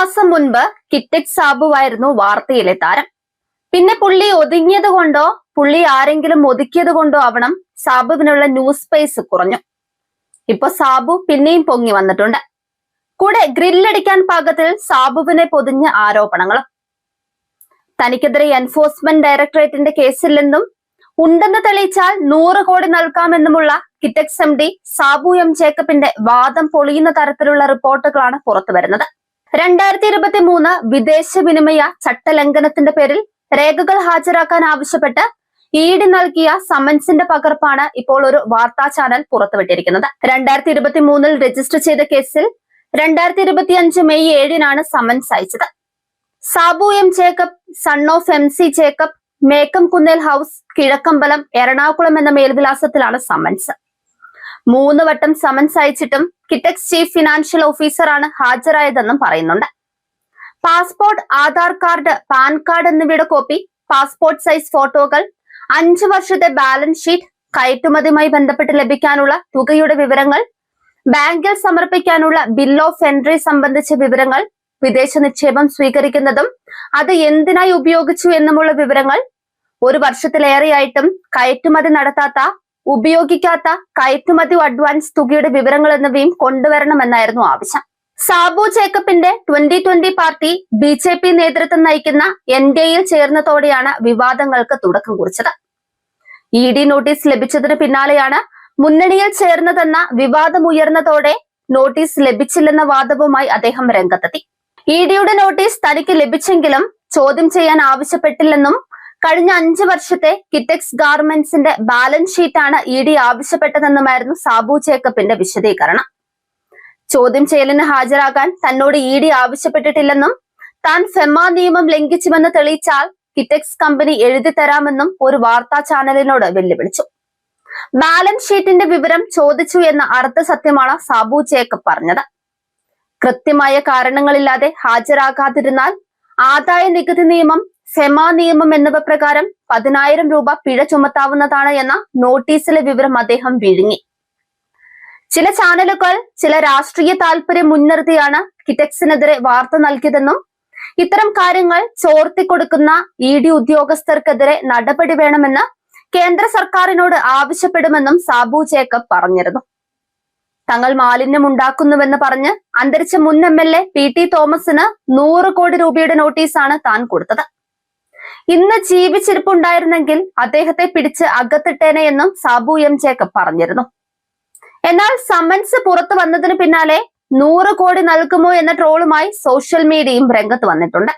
മാസം മുൻപ് കിറ്റക്സ് സാബുവായിരുന്നു വാർത്തയിലെ താരം. പിന്നെ പുള്ളി ഒതുങ്ങിയത് കൊണ്ടോ പുള്ളി ആരെങ്കിലും ഒതുക്കിയത് കൊണ്ടോ ആവണം സാബുവിനുള്ള ന്യൂസ് സ്പേസ് കുറഞ്ഞു. ഇപ്പൊ സാബു പിന്നെയും പൊങ്ങി വന്നിട്ടുണ്ട്. കൂടെ ഗ്രില്ലടിക്കാൻ പാകത്തിൽ സാബുവിനെ പൊതിഞ്ഞ ആരോപണങ്ങളും. തനിക്കെതിരെ എൻഫോഴ്സ്മെന്റ് ഡയറക്ടറേറ്റിന്റെ കേസിൽ നിന്നും ഉണ്ടെന്ന് തെളിയിച്ചാൽ 100 കോടി നൽകാമെന്നുമുള്ള കിറ്റക്സ് MD സാബു എം ജേക്കബിന്റെ വാദം പൊളിയുന്ന തരത്തിലുള്ള റിപ്പോർട്ടുകളാണ് പുറത്തുവരുന്നത്. 2023 വിദേശ വിനിമയ ചട്ടലംഘനത്തിന്റെ പേരിൽ രേഖകൾ ഹാജരാക്കാൻ ആവശ്യപ്പെട്ട് ED നൽകിയ സമൻസിന്റെ പകർപ്പാണ് ഇപ്പോൾ ഒരു വാർത്താ ചാനൽ പുറത്തുവിട്ടിരിക്കുന്നത്. 2023 രജിസ്റ്റർ ചെയ്ത കേസിൽ 2025 മെയ് 7 സമൻസ് അയച്ചത്. Sabu M Jacob, son of MC Jacob, Mekkam Kunnel house, Kizhakkambalam, Ernakulam എന്ന മേൽവിലാസത്തിലാണ് സമൻസ്. 3 വട്ടം സമൻസ് അയച്ചിട്ടും കിറ്റക്സ് ചീഫ് ഫിനാൻഷ്യൽ ഓഫീസറാണ് ഹാജരായതെന്നും പറയുന്നുണ്ട്. Passport, Aadhaar card, PAN card എന്നിവയുടെ കോപ്പി, പാസ്പോർട്ട് സൈസ് ഫോട്ടോകൾ, 5 വർഷത്തെ ബാലൻസ് ഷീറ്റ്, കയറ്റുമതിയുമായി ബന്ധപ്പെട്ട് ലഭിക്കാനുള്ള തുകയുടെ വിവരങ്ങൾ, ബാങ്കിൽ സമർപ്പിക്കാനുള്ള ബിൽ ഓഫ് എൻട്രി സംബന്ധിച്ച വിവരങ്ങൾ, വിദേശ നിക്ഷേപം സ്വീകരിക്കുന്നതും അത് എന്തിനായി ഉപയോഗിച്ചു എന്നുമുള്ള വിവരങ്ങൾ, 1 വർഷത്തിലേറെയായിട്ടും കയറ്റുമതി നടത്താത്ത, ഉപയോഗിക്കാത്ത കയറ്റുമതി അഡ്വാൻസ് തുകയുടെ വിവരങ്ങൾ എന്നിവയും കൊണ്ടുവരണമെന്നായിരുന്നു ആവശ്യം. സാബു ജേക്കബിന്റെ 2020 പാർട്ടി BJP നേതൃത്വം നയിക്കുന്ന NDAയിൽ ചേർന്നതോടെയാണ് വിവാദങ്ങൾക്ക് തുടക്കം കുറിച്ചത്. ED നോട്ടീസ് ലഭിച്ചതിന് പിന്നാലെയാണ് മുന്നണിയിൽ ചേർന്നതെന്ന വിവാദമുയർന്നതോടെ നോട്ടീസ് ലഭിച്ചില്ലെന്ന വാദവുമായി അദ്ദേഹം രംഗത്തെത്തി. EDയുടെ നോട്ടീസ് തനിക്ക് ലഭിച്ചെങ്കിലും ചോദ്യം ചെയ്യാൻ ആവശ്യപ്പെട്ടില്ലെന്നും കഴിഞ്ഞ 5 വർഷത്തെ കിറ്റക്സ് ഗാർമെന്റ്സിന്റെ ബാലൻസ് ഷീറ്റാണ് ED ആവശ്യപ്പെട്ടതെന്നുമായിരുന്നു സാബു ജേക്കബിന്റെ വിശദീകരണം. ചോദ്യം ചെയ്യലിന് ഹാജരാകാൻ തന്നോട് ED ആവശ്യപ്പെട്ടിട്ടില്ലെന്നും താൻ ഫെമ നിയമം ലംഘിച്ചുവെന്ന് തെളിയിച്ചാൽ കിറ്റക്സ് കമ്പനി എഴുതി തരാമെന്നും ഒരു വാർത്താ ചാനലിനോട് വെല്ലുവിളിച്ചു. ബാലൻസ് ഷീറ്റിന്റെ വിവരം ചോദിച്ചു എന്ന അർത്ഥസത്യമാണ് സാബു ജേക്കബ് പറഞ്ഞത്. കൃത്യമായ കാരണങ്ങളില്ലാതെ ഹാജരാകാതിരുന്നാൽ ആദായ നികുതി നിയമം, ഫെമ നിയമം എന്നിവ പ്രകാരം 10,000 രൂപ പിഴ ചുമത്താവുന്നതാണ് എന്ന നോട്ടീസിലെ വിവരം അദ്ദേഹം വിഴുങ്ങി. ചില ചാനലുകൾ ചില രാഷ്ട്രീയ താല്പര്യം മുൻനിർത്തിയാണ് കിറ്റക്സിനെതിരെ വാർത്ത നൽകിയതെന്നും ഇത്തരം കാര്യങ്ങൾ ചോർത്തിക്കൊടുക്കുന്ന ED ഉദ്യോഗസ്ഥർക്കെതിരെ നടപടി വേണമെന്ന് കേന്ദ്ര സർക്കാരിനോട് ആവശ്യപ്പെടുമെന്നും സാബു ജേക്കബ് പറഞ്ഞിരുന്നു. തങ്ങൾ മാലിന്യം ഉണ്ടാക്കുന്നുവെന്ന് പറഞ്ഞ് അന്തരിച്ച മുൻ MLA PT തോമസിന് 100 കോടി രൂപയുടെ നോട്ടീസാണ് താൻ കൊടുത്തത്. ഇന്ന് ജീവിച്ചിരിപ്പുണ്ടായിരുന്നെങ്കിൽ അദ്ദേഹത്തെ പിടിച്ച് അകത്തിട്ടേനെ എന്നും സാബു എം ജേക്കബ് പറഞ്ഞിരുന്നു. എന്നാൽ സമൻസ് പുറത്തു വന്നതിന് പിന്നാലെ 100 കോടി നൽകുമോ എന്ന ട്രോളുമായി സോഷ്യൽ മീഡിയയും രംഗത്ത് വന്നിട്ടുണ്ട്.